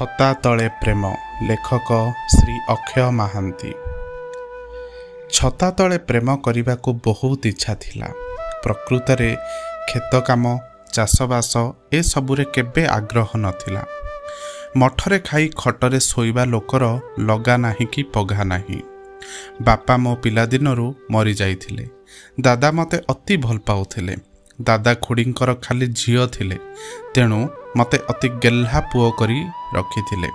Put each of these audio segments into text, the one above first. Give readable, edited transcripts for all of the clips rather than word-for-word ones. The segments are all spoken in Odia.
ଛତା ତଳେ ପ୍ରେମ ଲେଖକ ଶ୍ରୀ ଅକ୍ଷୟ ମହାନ୍ତି। ଛତା ତଳେ ପ୍ରେମ କରିବାକୁ ବହୁତ ଇଚ୍ଛା ଥିଲା। ପ୍ରକୃତରେ କ୍ଷେତ କାମ ଚାଷବାସ ଏସବୁରେ କେବେ ଆଗ୍ରହ ନଥିଲା। ମଠରେ ଖାଇ ଖଟରେ ଶୋଇବା ଲୋକର ଲଗା ନାହିଁ କି ପଘା ନାହିଁ। ବାପା ମୋ ପିଲାଦିନରୁ ମରିଯାଇଥିଲେ। ଦାଦା ମୋତେ ଅତି ଭଲ ପାଉଥିଲେ। ଦାଦା ଖୁଡ଼ିଙ୍କର ଖାଲି ଝିଅ ଥିଲେ, ତେଣୁ ମୋତେ ଅତି ଗେହ୍ଲା ପୁଅ କରି ରଖିଥିଲେ।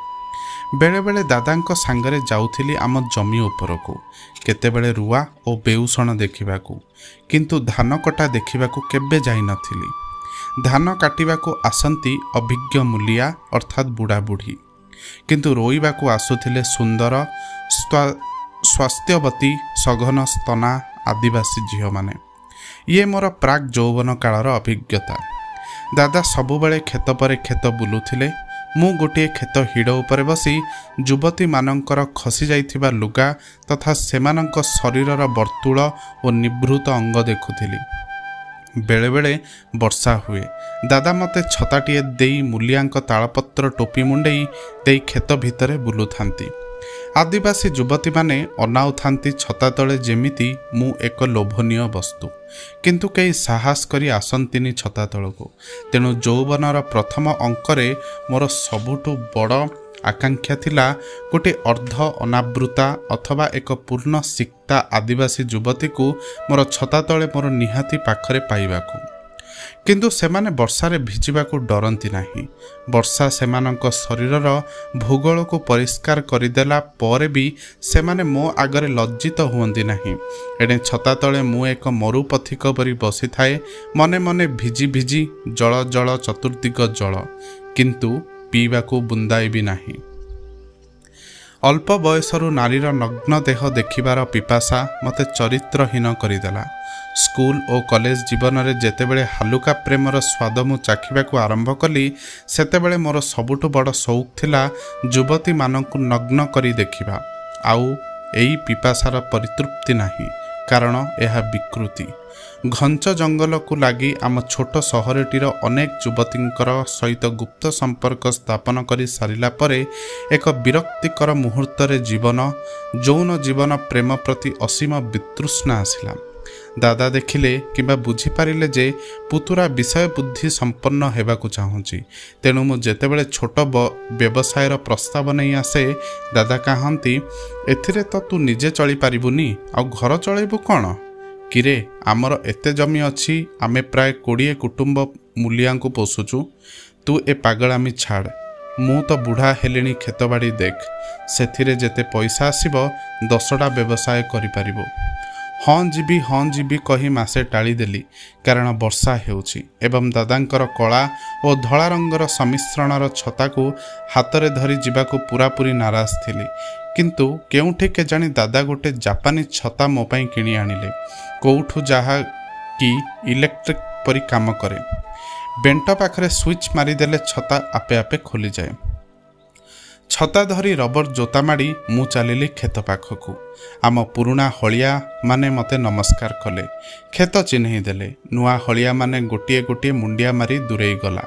ବେଳେବେଳେ ଦାଦାଙ୍କ ସାଙ୍ଗରେ ଯାଉଥିଲି ଆମ ଜମି ଉପରକୁ, କେତେବେଳେ ରୁଆ ଓ ବେଉଷଣ ଦେଖିବାକୁ, କିନ୍ତୁ ଧାନ କଟା ଦେଖିବାକୁ କେବେ ଯାଇନଥିଲି। ଧାନ କାଟିବାକୁ ଆସନ୍ତି ଅଭିଜ୍ଞ ମୂଲିଆ ଅର୍ଥାତ୍ ବୁଢ଼ାବୁଢ଼ୀ, କିନ୍ତୁ ରୋଇବାକୁ ଆସୁଥିଲେ ସୁନ୍ଦର ସ୍ୱାସ୍ଥ୍ୟବତୀ ସଘନ ସ୍ତନା ଆଦିବାସୀ ଝିଅମାନେ। ଇଏ ମୋର ପ୍ରାକ୍ ଯୌବନ କାଳର ଅଭିଜ୍ଞତା। ଦାଦା ସବୁବେଳେ କ୍ଷେତ ପରେ କ୍ଷେତ ବୁଲୁଥିଲେ। ମୁଁ ଗୋଟିଏ କ୍ଷେତ ହିଡ଼ ଉପରେ ବସି ଯୁବତୀମାନଙ୍କର ଖସି ଯାଇଥିବା ଲୁଗା ତଥା ସେମାନଙ୍କ ଶରୀରର ବର୍ତ୍ତୁଳ ଓ ନିଭୃତ ଅଙ୍ଗ ଦେଖୁଥିଲି। ବେଳେବେଳେ ବର୍ଷା ହୁଏ। ଦାଦା ମୋତେ ଛତାଟିଏ ଦେଇ ମୂଲିଆଙ୍କ ତାଳପତ୍ର ଟୋପି ମୁଣ୍ଡେଇ ଦେଇ କ୍ଷେତ ଭିତରେ ବୁଲୁଥାନ୍ତି। ଆଦିବାସୀ ଯୁବତୀମାନେ ଅନାଉଥାନ୍ତି ଛତା ତଳେ, ଯେମିତି ମୁଁ ଏକ ଲୋଭନୀୟ ବସ୍ତୁ, କିନ୍ତୁ କେହି ସାହସ କରି ଆସନ୍ତିନି ଛତା ତଳକୁ। ତେଣୁ ଯୌବନର ପ୍ରଥମ ଅଙ୍କରେ ମୋର ସବୁଠୁ ବଡ଼ ଆକାଂକ୍ଷା ଥିଲା ଗୋଟିଏ ଅର୍ଦ୍ଧ ଅନାବୃତା ଅଥବା ଏକ ପୂର୍ଣ୍ଣ ସିକ୍ତା ଆଦିବାସୀ ଯୁବତୀକୁ ମୋର ଛତା ତଳେ ମୋର ନିହାତି ପାଖରେ ପାଇବାକୁ। କିନ୍ତୁ ସେମାନେ ବର୍ଷାରେ ଭିଜିବାକୁ ଡରନ୍ତି ନାହିଁ। ବର୍ଷା ସେମାନଙ୍କ ଶରୀରର ଭୂଗୋଳକୁ ପରିଷ୍କାର କରିଦେଲା ପରେ ବି ସେମାନେ ମୋ ଆଗରେ ଲଜ୍ଜିତ ହୁଅନ୍ତି ନାହିଁ। ଏଣେ ଛତା ତଳେ ମୁଁ ଏକ ମରୁପଥିକ ପରି ବସିଥାଏ। ମନେ ମନେ ଭିଜି ଭିଜି ଜଳ ଜଳ ଚତୁର୍ଦିଗ ଜଳ, କିନ୍ତୁ ପିଇବାକୁ ବୁନ୍ଦାଏ ବି ନାହିଁ। ଅଳ୍ପ ବୟସରୁ ନାରୀର ନଗ୍ନ ଦେହ ଦେଖିବାର ପିପାସା ମୋତେ ଚରିତ୍ରହୀନ କରିଦେଲା। ସ୍କୁଲ ଓ କଲେଜ ଜୀବନରେ ଯେତେବେଳେ ହାଲୁକା ପ୍ରେମର ସ୍ୱାଦ ମୁଁ ଚାଖିବାକୁ ଆରମ୍ଭ କଲି, ସେତେବେଳେ ମୋର ସବୁଠୁ ବଡ଼ ସଉକ ଥିଲା ଯୁବତୀମାନଙ୍କୁ ନଗ୍ନ କରି ଦେଖିବା। ଆଉ ଏଇ ପିପାସାର ପରିତୃପ୍ତି ନାହିଁ, କାରଣ ଏହା ବିକୃତି। ଘଞ୍ଚ ଜଙ୍ଗଲକୁ ଲାଗି ଆମ ଛୋଟ ସହରଟିର ଅନେକ ଯୁବତୀଙ୍କର ସହିତ ଗୁପ୍ତ ସମ୍ପର୍କ ସ୍ଥାପନ କରି ସାରିଲା ପରେ ଏକ ବିରକ୍ତିକର ମୁହୂର୍ତ୍ତରେ ଯୌନ ଜୀବନ ପ୍ରେମ ପ୍ରତି ଅସୀମ ବିତୃଷ୍ଣା ଆସିଲା। ଦାଦା ଦେଖିଲେ କିମ୍ବା ବୁଝିପାରିଲେ ଯେ ପୁତୁରା ବିଷୟ ବୁଦ୍ଧି ସମ୍ପନ୍ନ ହେବାକୁ ଚାହୁଁଛି। ତେଣୁ ମୁଁ ଯେତେବେଳେ ଛୋଟ ବ୍ୟବସାୟର ପ୍ରସ୍ତାବ ନେଇ ଆସେ, ଦାଦା କହନ୍ତି, ଏଥିରେ ତ ତୁ ନିଜେ ଚଳିପାରିବୁନି, ଆଉ ଘର ଚଳେଇବୁ କ'ଣ? କିରେ, ଆମର ଏତେ ଜମି ଅଛି, ଆମେ ପ୍ରାୟ 20 କୁଟୁମ୍ବ ମୂଲିଆଙ୍କୁ ପୋଷୁଛୁ। ତୁ ଏ ପାଗଳାମି ଛାଡ଼। ମୁଁ ତ ବୁଢ଼ା ହେଲିଣି, କ୍ଷେତବାଡ଼ି ଦେଖ, ସେଥିରେ ଯେତେ ପଇସା ଆସିବ 10ଟା ବ୍ୟବସାୟ କରିପାରିବୁ। ହଁ ଯିବି କହି ମାସେ ଟାଳିଦେଲି, କାରଣ ବର୍ଷା ହେଉଛି ଏବଂ ଦାଦାଙ୍କର କଳା ଓ ଧଳା ରଙ୍ଗର ସମ୍ମିଶ୍ରଣର ଛତାକୁ ହାତରେ ଧରି ଯିବାକୁ ପୂରାପୂରି ନାରାଜ ଥିଲି। କିନ୍ତୁ କେଉଁଠି କେଜାଣି ଦାଦା ଗୋଟେ ଜାପାନୀ ଛତା ମୋ ପାଇଁ କିଣି ଆଣିଲେ, କେଉଁଠୁ, ଯାହା କି ଇଲେକ୍ଟ୍ରିକ୍ ପରି କାମ କରେ। ବେଣ୍ଟ ପାଖରେ ସୁଇଚ୍ ମାରିଦେଲେ ଛତା ଆପେ ଆପେ ଖୋଲିଯାଏ। ଛତା ଧରି ରବର ଜୋତା ମାଡ଼ି ମୁଁ ଚାଲିଲି କ୍ଷେତ ପାଖକୁ। ଆମ ପୁରୁଣା ହଳିଆ ମାନେ ମୋତେ ନମସ୍କାର କଲେ, କ୍ଷେତ ଚିହ୍ନେଇ ଦେଲେ। ନୂଆ ହଳିଆ ମାନେ ଗୋଟିଏ ଗୋଟିଏ ମୁଣ୍ଡିଆ ମାରି ଦୂରେଇ ଗଲା।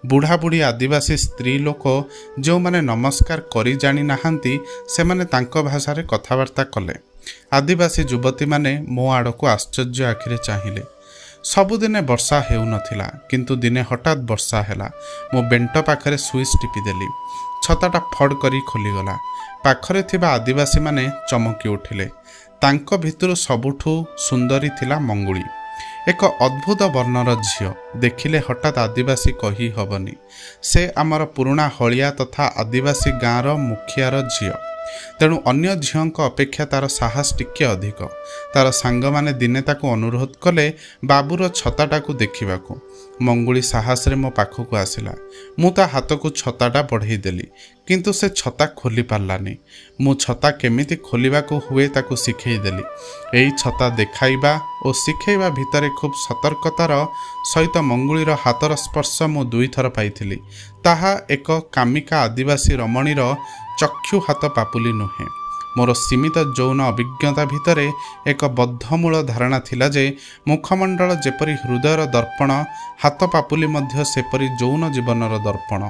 ବୁଢ଼ାବୁଢ଼ୀ ଆଦିବାସୀ ସ୍ତ୍ରୀ ଲୋକ ଯେଉଁମାନେ ନମସ୍କାର କରି ଜାଣି ନାହାନ୍ତି, ସେମାନେ ତାଙ୍କ ଭାଷାରେ କଥାବାର୍ତ୍ତା କଲେ। ଆଦିବାସୀ ଯୁବତୀମାନେ ମୋ ଆଡ଼କୁ ଆଶ୍ଚର୍ଯ୍ୟ ଆଖିରେ ଚାହିଁଲେ। ସବୁଦିନେ ବର୍ଷା ହେଉନଥିଲା, କିନ୍ତୁ ଦିନେ ହଠାତ୍ ବର୍ଷା ହେଲା। ମୁଁ ବେଣ୍ଟ ପାଖରେ ସୁଇଚ୍ ଟିପିଦେଲି। ଛତାଟା ଫଡ଼ କରି ଖୋଲିଗଲା। ପାଖରେ ଥିବା ଆଦିବାସୀମାନେ ଚମକି ଉଠିଲେ। ତାଙ୍କ ଭିତରୁ ସବୁଠୁ ସୁନ୍ଦରୀ ଥିଲା ମଙ୍ଗୁଳି, ଏକ ଅଦ୍ଭୁତ ବର୍ଣ୍ଣର ଝିଅ। ଦେଖିଲେ ହଠାତ୍ ଆଦିବାସୀ କହି ହେବନି। ସେ ଆମର ପୁରୁଣା ହଳିଆ ତଥା ଆଦିବାସୀ ଗାଁର ମୁଖିଆର ଝିଅ। ତେଣୁ ଅନ୍ୟ ଝିଅଙ୍କ ଅପେକ୍ଷା ତା'ର ସାହସ ଟିକେ ଅଧିକ। ତା'ର ସାଙ୍ଗମାନେ ଦିନେ ତାକୁ ଅନୁରୋଧ କଲେ ବାବୁର ଛତାଟାକୁ ଦେଖିବାକୁ। ମଙ୍ଗୁଳି ସାହସରେ ମୋ ପାଖକୁ ଆସିଲା। ମୁଁ ତା ହାତକୁ ଛତାଟା ବଢ଼େଇ ଦେଲି, କିନ୍ତୁ ସେ ଛତା ଖୋଲି ପାରିଲାନି। ମୁଁ ଛତା କେମିତି ଖୋଲିବାକୁ ହୁଏ ତାକୁ ଶିଖେଇ ଦେଲି। ଏଇ ଛତା ଦେଖାଇବା ଓ ଶିଖେଇବା ଭିତରେ ଖୁବ୍ ସତର୍କତାର ସହିତ ମଙ୍ଗୁଳିର ହାତର ସ୍ପର୍ଶ ମୁଁ 2 ଥର ପାଇଥିଲି। ତାହା ଏକ କାମିକା ଆଦିବାସୀ ରମଣୀର ଚକ୍ଷୁ ହାତ ପାପୁଲି ନୁହେଁ। मोर सीमित यौन अभिज्ञता भितर एक बद्धमूल धारणा थिला जे मुखमंडल जेपरी हृदयर दर्पण, हाथ पापुली मध्य सेपरी यौन जीवनर दर्पण।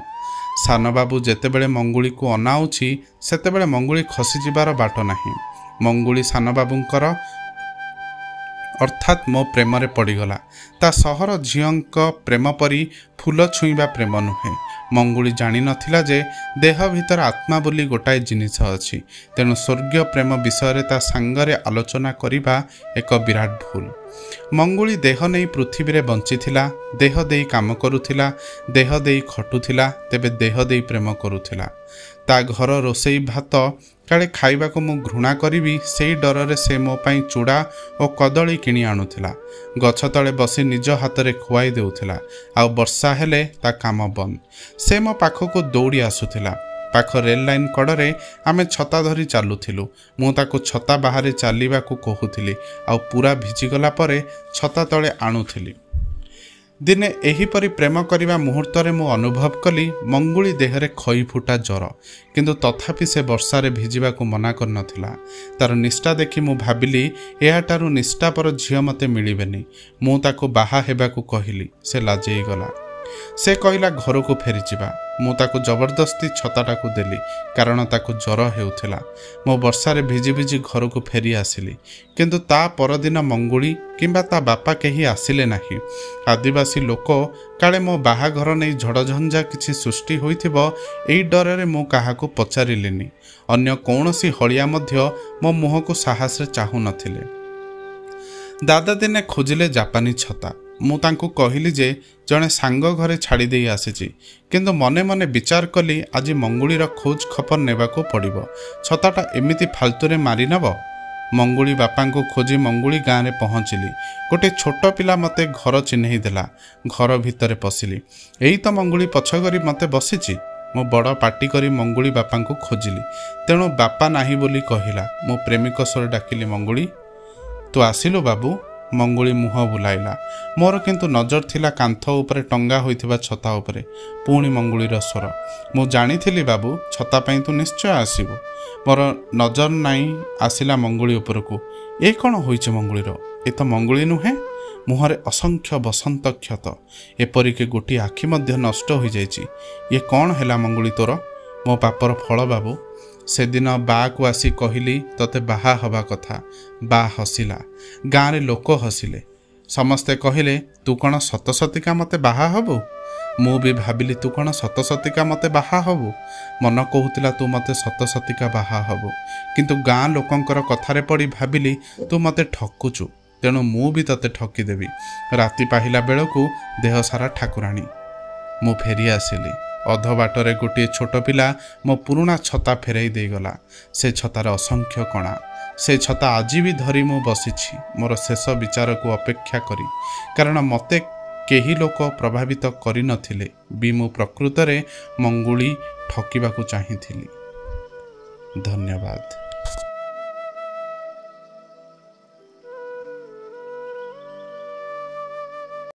सान बाबू जेतेबेले मंगुली को अनाउछि सेतेबेले मंगुली खसी जिबार बाट नाही। मंगुली सान बाबूंकर अर्थात मो प्रेम रे पड़गला। ता सहर झीओंक प्रेम परी फूल छुईबा प्रेम नुहे। मंगुली जानी नथिला जे देह भितर आत्मा बोली गोटाए जिनिस अछि, तेणु स्वर्गीय प्रेम विषय ता सांगरे आलोचना करिबा एक विराट भूल। मंगुली देह नहीं पृथ्वी रे बंचिथिला, देह देई काम करुथिला, देह देई खटुथिला, तेबे देह देई प्रेम करुथिला। ता घर रोसई भात काले खाइबा को मु घृणा करी से डर से मो पाई चूड़ा और कदली किणी आणुथिला। गछ तले बसी निज हाथ में खुआई देउथिला। आ वर्षा हेले ता काम बंद। से मो पाखक दौड़ी आसुथिला। पाख रेल लाइन कड़े आमे छता धरी चलुथिलु। मु ताको छता बाहर चलवा को कहूथिली आ पूरा भिजिगला परे छता तले आणुथिली। दिने एहीपरि प्रेम करने मुहूर्त मु अनुभव कली मंगुली देहरे खई फुटा ज्वर, किंतु तथापि से वर्षारे भिजिबा को मना कर नथिला। तार निष्ठा देखि मु भाबिली एहाटारु निष्ठापर झियो मते मिलिबेनी। मु ताको बाहा हेबाकू कहिली, से लाजेई गला। से कहला घर को फेरी जिबा। मु ताको जबरदस्ती छताटाकू देली, कारण ताको ज्वर हेउथिला। मो वर्षारे भिजी भिजी घर को फेरी आसिली, किंतु ता परदिन मंगुली किंबा ता बापा केही आसिले नाही। आदिवासी लोक काले मो बाहाघर नहीं झड़झंझा किछि सृष्टि होइथिबो एई डरे मु काहाकू पचारिलिनी। अन्य कौनसी हलिया मध्य मो मुह को साहस रे चाहू नथिले। दादा दिने खोजिले जापानी छता। मु तांको कहली जे जड़े सांग घरे छाड़ी दे आसीची, किंतु मने मने विचार कली आज मंगुलीर खोज खपर नेबाको पड़िबो। छताटा एमिति फालतुरे मारी नब। मंगुली बापांको खोजी मंगुली गाँव में पहुँचली। गोटे छोट पिला मते घर चिन्हई देला। घर भितर पशिली। एई तो मंगुली पछकरी मते बसीची। मो बड़ पाटी करी मंगुली बापांको खोजिली, तेणु बापा नाही बोली कहिला। मो प्रेमिक स्वर डाकिली, मंगुली तू आसिलु बाबू। मंगुली मुह बुलाइला। मोर किंतु नजर थिला कांथ उपरे टंगा होइथिबा छता उपरे। पुणी मंगुलीर स्वर, मु जानिथिली बाबू छता पई तू निश्चय आसीबु। मोर नजर नाई आसिला मंगुली उपरकू। ए कौन होइছে मंगुलीर? ए तो मंगुली नुहे। मुहरे असंख्य बसंत क्षत, एपरिक गोटी आखि मध्य नष्ट हो जाइछि। ये कौन हैला मंगुली तोर? मो पापर फल बाबू। से दिन बा को आसी कहली तते बाहा हवा कथा। बा हसिला। गाँव रे लोक हसिले। समस्ते कहले तू कौन सतसतिका मते बाहा हबु? मु भी भाबिली तू कौन सतसतिका मते बाहा हबु? मन कहूतिला तू मते सतसतिका बाहा हबु, किंतु गाँ लोकंकर कथारे पड़ी भाबिली तू मते ठकुचु, तेणु मु भी तते ठकीदेवी। राति पाहिला बेलकू देह सारा ठाकुराणी। मु फेरी आसिली। अध बाटरे गोटे छोट पिला मो पुराणा छता फेराई दे गला। से छतार असंख्य कणा। से छता आज भी धरी मु बसिछि मोर शेष विचार को अपेक्षा करी, कारण मते केही लोक प्रभावित करि नथिले भी मु प्रकृतरे मंगुली ठकिबाकू चाहिथिली। धन्यवाद।